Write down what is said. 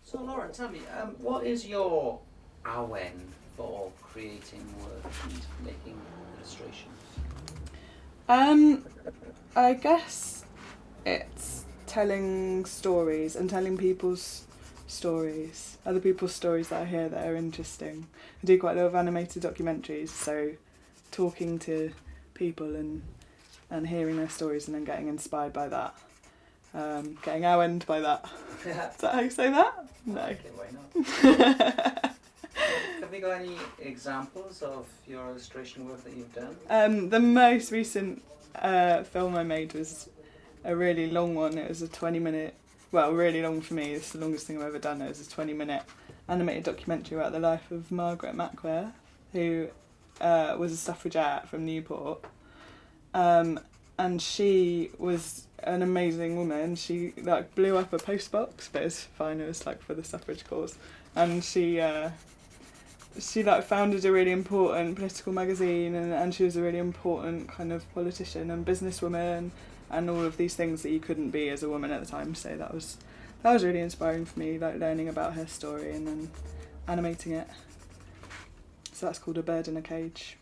So Lauren, tell me, what is your Awen for creating work and making illustrations? I guess it's telling stories and telling people's stories, other people's stories that I hear that are interesting. I do quite a lot of animated documentaries, so talking to people and hearing their stories and then getting inspired by that. Getting Awened by that. Is that how you say that? No. Okay, why not? Have you got any examples of your illustration work that you've done? The most recent film I made was a really long one. It was a 20-minute, well, really long for me. It's the longest thing I've ever done. It was a 20-minute animated documentary about the life of Margaret Mackworth, who was a suffragette from Newport. And she was an amazing woman. She like blew up a post box, but it's fine. It was like for the suffrage cause, and she like founded a really important political magazine, and she was a really important kind of politician and businesswoman, and all of these things that you couldn't be as a woman at the time. So that was really inspiring for me, like learning about her story and then animating it. So that's called A Bird in a Cage.